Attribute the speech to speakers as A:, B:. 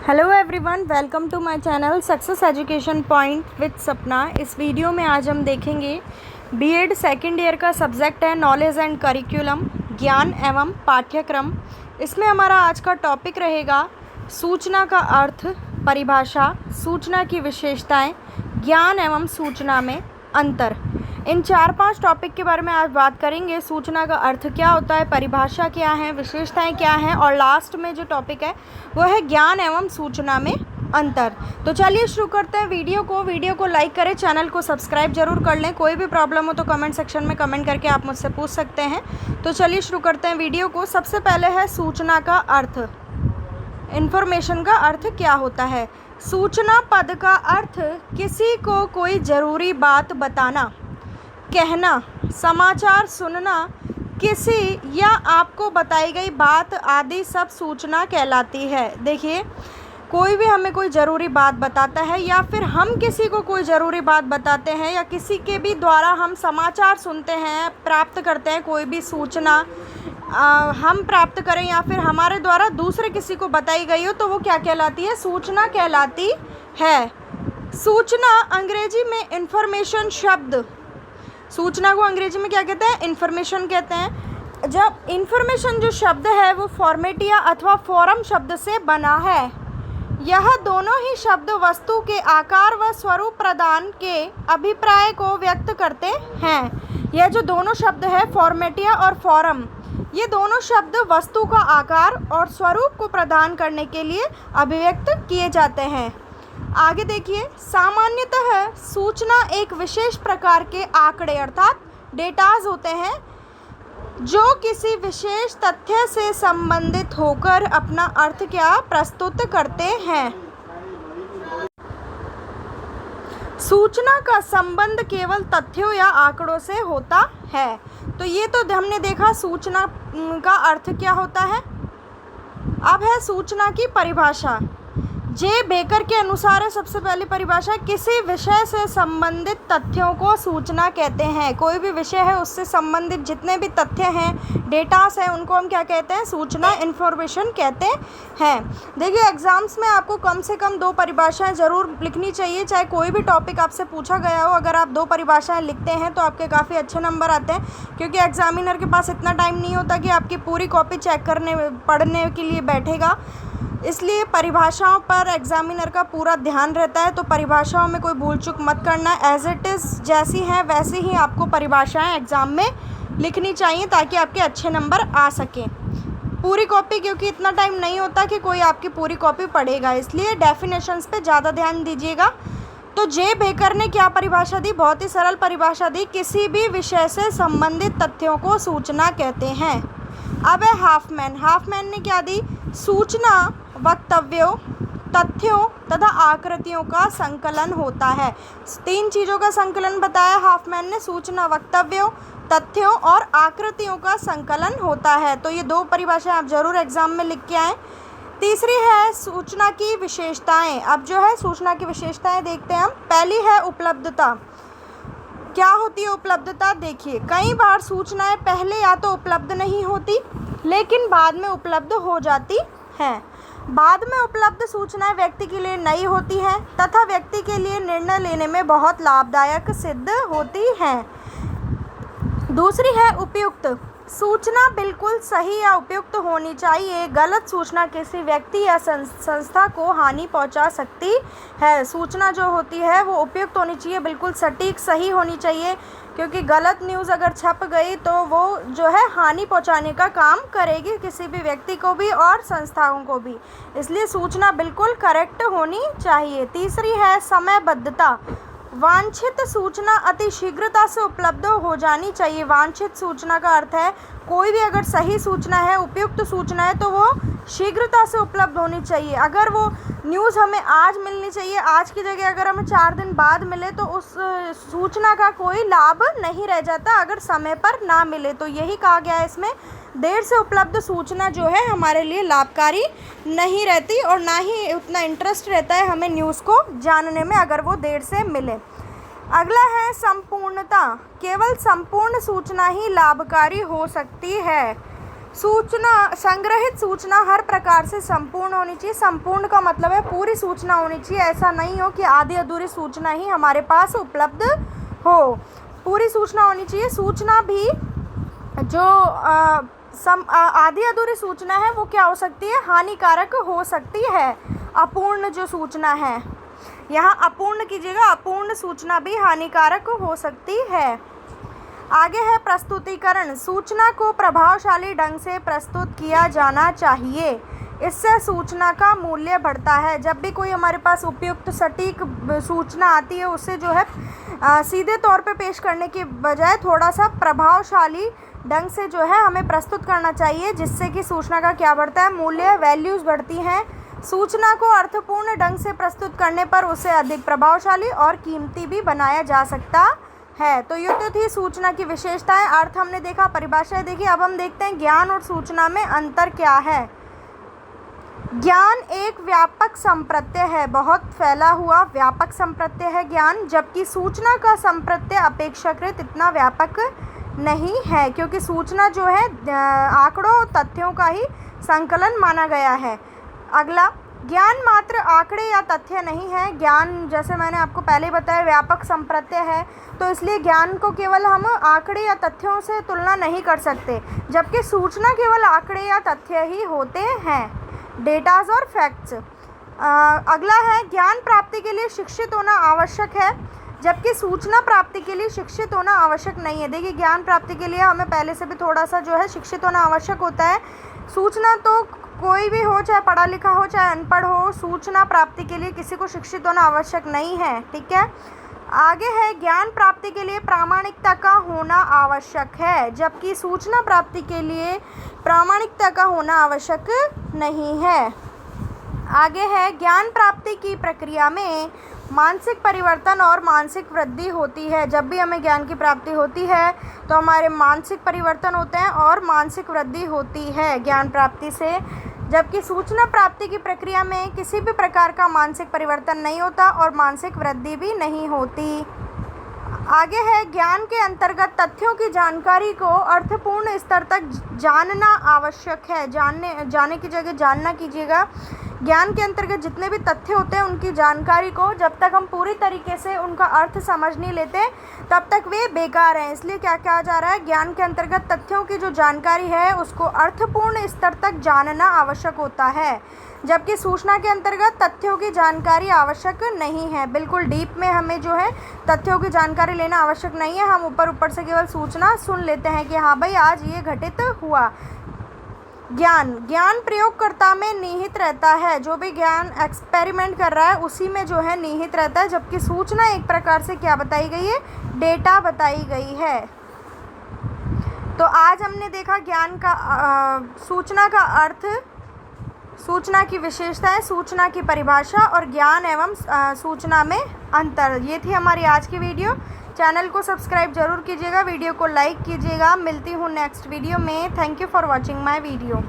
A: Hello everyone, welcome to my channel success education point with Sapna. इस video में आज हम देखेंगे बीएड सेकेंड ईयर का सब्जेक्ट है नॉलेज एंड करिकुलम, ज्ञान एवं पाठ्यक्रम। इसमें हमारा आज का टॉपिक रहेगा सूचना का अर्थ, परिभाषा, सूचना की विशेषताएं, ज्ञान एवं सूचना में अंतर। इन 4-5 टॉपिक के बारे में आज बात करेंगे। सूचना का अर्थ क्या होता है, परिभाषा क्या है, विशेषताएं क्या हैं, और लास्ट में जो टॉपिक है वो है ज्ञान एवं सूचना में अंतर। तो चलिए शुरू करते हैं वीडियो को लाइक करें, चैनल को सब्सक्राइब जरूर कर लें। कोई भी प्रॉब्लम हो तो कमेंट सेक्शन में कमेंट करके आप मुझसे पूछ सकते हैं। तो चलिए शुरू करते हैं वीडियो को। सबसे पहले है सूचना का अर्थ। इन्फॉर्मेशन का अर्थ क्या होता है? सूचना पद का अर्थ किसी को कोई ज़रूरी बात बताना, कहना, समाचार सुनना, किसी या आपको बताई गई बात आदि सब सूचना कहलाती है। देखिए, कोई भी हमें कोई ज़रूरी बात बताता है या फिर हम किसी को कोई ज़रूरी बात बताते हैं या किसी के भी द्वारा हम समाचार सुनते हैं, प्राप्त करते हैं, कोई भी सूचना हम प्राप्त करें या फिर हमारे द्वारा दूसरे किसी को बताई गई हो तो वो क्या कहलाती है? सूचना कहलाती है। सूचना अंग्रेजी में इंफॉर्मेशन शब्द, सूचना को अंग्रेजी में क्या कहते हैं? इन्फॉर्मेशन कहते हैं। जब इन्फॉर्मेशन जो शब्द है वो फॉर्मेटिया अथवा फॉरम शब्द से बना है। यह दोनों ही शब्द वस्तु के आकार व स्वरूप प्रदान के अभिप्राय को व्यक्त करते हैं। यह जो दोनों शब्द है फॉर्मेटिया और फॉरम, ये दोनों शब्द वस्तु का आकार और स्वरूप को प्रदान करने के लिए अभिव्यक्त किए जाते हैं। आगे देखिए, सामान्यतः सूचना एक विशेष प्रकार के आंकड़े अर्थात डेटाज होते हैं जो किसी विशेष तथ्य से संबंधित होकर अपना अर्थ क्या प्रस्तुत करते हैं। सूचना का संबंध केवल तथ्यों या आंकड़ों से होता है। तो ये तो हमने देखा सूचना का अर्थ क्या होता है। अब है सूचना की परिभाषा। जे बेकर के अनुसार है सबसे पहली परिभाषा, किसी विषय से संबंधित तथ्यों को सूचना कहते हैं। कोई भी विषय है उससे संबंधित जितने भी तथ्य हैं, डेटास हैं, उनको हम क्या कहते हैं? सूचना, इन्फॉर्मेशन कहते हैं। देखिए, एग्जाम्स में आपको कम से कम 2 परिभाषाएं ज़रूर लिखनी चाहिए, चाहे कोई भी टॉपिक आपसे पूछा गया हो। अगर आप 2 परिभाषाएं लिखते हैं तो आपके काफ़ी अच्छे नंबर आते हैं, क्योंकि एग्जामिनर के पास इतना टाइम नहीं होता कि आपकी पूरी कॉपी चेक करने पढ़ने के लिए बैठेगा। इसलिए परिभाषाओं पर एग्जामिनर का पूरा ध्यान रहता है। तो परिभाषाओं में कोई भूल चूक मत करना। एज इट इज़ जैसी हैं वैसे ही आपको परिभाषाएं एग्ज़ाम में लिखनी चाहिए ताकि आपके अच्छे नंबर आ सकें। पूरी कॉपी, क्योंकि इतना टाइम नहीं होता कि कोई आपकी पूरी कॉपी पढ़ेगा, इसलिए डेफिनेशंस पे ज़्यादा ध्यान दीजिएगा। तो जे बेकर ने क्या परिभाषा दी? बहुत ही सरल परिभाषा दी, किसी भी विषय से संबंधित तथ्यों को सूचना कहते हैं। अब है हाफमैन ने क्या दी? सूचना वक्तव्यों, तथ्यों तथा आकृतियों का संकलन होता है। 3 चीज़ों का संकलन बताया हाफमैन ने, सूचना, वक्तव्यों, तथ्यों और आकृतियों का संकलन होता है। तो ये 2 परिभाषाएं आप जरूर एग्जाम में लिख के आएँ। तीसरी है सूचना की विशेषताएं। अब जो है सूचना की विशेषताएं देखते हैं हम। पहली है उपलब्धता। क्या होती है उपलब्धता? देखिए, कई बार सूचनाएं पहले या तो उपलब्ध नहीं होती लेकिन बाद में उपलब्ध हो जाती हैं। बाद में उपलब्ध सूचनाएं व्यक्ति के लिए नई होती हैं तथा व्यक्ति के लिए निर्णय लेने में बहुत लाभदायक सिद्ध होती हैं। दूसरी है उपयुक्त। सूचना बिल्कुल सही या उपयुक्त होनी चाहिए। गलत सूचना किसी व्यक्ति या संस्था को हानि पहुंचा सकती है। सूचना जो होती है वो उपयुक्त होनी चाहिए, बिल्कुल सटीक, सही होनी चाहिए, क्योंकि गलत न्यूज़ अगर छप गई तो वो जो है हानि पहुंचाने का काम करेगी किसी भी व्यक्ति को भी और संस्थाओं को भी। इसलिए सूचना बिल्कुल करेक्ट होनी चाहिए। तीसरी है समयबद्धता। वांछित सूचना अति शीघ्रता से उपलब्ध हो जानी चाहिए। वांछित सूचना का अर्थ है कोई भी अगर सही सूचना है, उपयुक्त सूचना है, तो वो शीघ्रता से उपलब्ध होनी चाहिए। अगर वो न्यूज़ हमें आज मिलनी चाहिए, आज की जगह अगर हमें 4 दिन बाद मिले तो उस सूचना का कोई लाभ नहीं रह जाता अगर समय पर ना मिले। तो यही कहा गया है इसमें, देर से उपलब्ध सूचना जो है हमारे लिए लाभकारी नहीं रहती और ना ही उतना इंटरेस्ट रहता है हमें न्यूज़ को जानने में अगर वो देर से मिले। अगला है संपूर्णता। केवल संपूर्ण सूचना ही लाभकारी हो सकती है। सूचना, संग्रहित सूचना हर प्रकार से संपूर्ण होनी चाहिए। संपूर्ण का मतलब है पूरी सूचना होनी चाहिए, ऐसा नहीं हो कि आधी अधूरी सूचना ही हमारे पास उपलब्ध हो। पूरी सूचना होनी चाहिए। सूचना भी जो आधी अधूरी सूचना है वो क्या हो सकती है, हानिकारक हो सकती है। अपूर्ण जो सूचना है, यहाँ अपूर्ण कीजिएगा, अपूर्ण सूचना भी हानिकारक हो सकती है। आगे है प्रस्तुतिकरण। सूचना को प्रभावशाली ढंग से प्रस्तुत किया जाना चाहिए, इससे सूचना का मूल्य बढ़ता है। जब भी कोई हमारे पास उपयुक्त सटीक सूचना आती है, उसे जो है सीधे तौर पे पेश करने के बजाय थोड़ा सा प्रभावशाली ढंग से जो है हमें प्रस्तुत करना चाहिए, जिससे कि सूचना का क्या बढ़ता है, मूल्य, वैल्यूज़ बढ़ती हैं। सूचना को अर्थपूर्ण ढंग से प्रस्तुत करने पर उसे अधिक प्रभावशाली और कीमती भी बनाया जा सकता है। तो ये तो थी सूचना की विशेषताएं। अर्थ हमने देखा, परिभाषाएं देखी। अब हम देखते हैं ज्ञान और सूचना में अंतर क्या है। ज्ञान एक व्यापक संप्रत्यय है, बहुत फैला हुआ व्यापक संप्रत्यय है ज्ञान, जबकि सूचना का संप्रत्यय अपेक्षाकृत इतना व्यापक नहीं है, क्योंकि सूचना जो है आंकड़ों, तथ्यों का ही संकलन माना गया है। अगला, ज्ञान मात्र आंकड़े या तथ्य नहीं है। ज्ञान, जैसे मैंने आपको पहले बताया, व्यापक संप्रत्यय है, तो इसलिए ज्ञान को केवल हम आंकड़े या तथ्यों से तुलना नहीं कर सकते, जबकि सूचना केवल आंकड़े या तथ्य ही होते हैं, डेटाज और फैक्ट्स। अगला है, ज्ञान प्राप्ति के लिए शिक्षित होना आवश्यक है, जबकि सूचना प्राप्ति के लिए शिक्षित होना आवश्यक नहीं है। देखिए, ज्ञान प्राप्ति के लिए हमें पहले से भी थोड़ा सा जो है शिक्षित होना आवश्यक होता है। सूचना तो कोई भी हो, चाहे पढ़ा लिखा हो चाहे अनपढ़ हो, सूचना प्राप्ति के लिए किसी को शिक्षित होना आवश्यक नहीं है। ठीक है। आगे है, ज्ञान प्राप्ति के लिए प्रामाणिकता का होना आवश्यक है, जबकि सूचना प्राप्ति के लिए प्रामाणिकता का होना आवश्यक नहीं है। आगे है, ज्ञान प्राप्ति की प्रक्रिया में मानसिक परिवर्तन और मानसिक वृद्धि होती है। जब भी हमें ज्ञान की प्राप्ति होती है तो हमारे मानसिक परिवर्तन होते हैं और मानसिक वृद्धि होती है ज्ञान प्राप्ति से, जबकि सूचना प्राप्ति की प्रक्रिया में किसी भी प्रकार का मानसिक परिवर्तन नहीं होता और मानसिक वृद्धि भी नहीं होती। आगे है, ज्ञान के अंतर्गत तथ्यों की जानकारी को अर्थपूर्ण स्तर तक जानना आवश्यक है। जाने की जगह जानना कीजिएगा। ज्ञान के अंतर्गत जितने भी तथ्य होते हैं उनकी जानकारी को जब तक हम पूरी तरीके से उनका अर्थ समझ नहीं लेते तब तक वे बेकार हैं। इसलिए क्या कहा जा रहा है, ज्ञान के अंतर्गत तथ्यों की जो जानकारी है उसको अर्थपूर्ण स्तर तक जानना आवश्यक होता है, जबकि सूचना के अंतर्गत तथ्यों की जानकारी आवश्यक नहीं है। बिल्कुल डीप में हमें जो है तथ्यों की जानकारी लेना आवश्यक नहीं है। हम ऊपर से केवल सूचना सुन लेते हैं कि हाँ भाई आज ये घटित हुआ। ज्ञान प्रयोगकर्ता में निहित रहता है। जो भी ज्ञान एक्सपेरिमेंट कर रहा है उसी में जो है निहित रहता है, जबकि सूचना एक प्रकार से क्या बताई गई है, डेटा बताई गई है। तो आज हमने देखा ज्ञान का सूचना का अर्थ, सूचना की विशेषताएं, सूचना की परिभाषा और ज्ञान एवं सूचना में अंतर। ये थी हमारी आज की वीडियो। चैनल को सब्सक्राइब जरूर कीजिएगा, वीडियो को लाइक कीजिएगा। मिलती हूँ नेक्स्ट वीडियो में। Thank you for watching my video.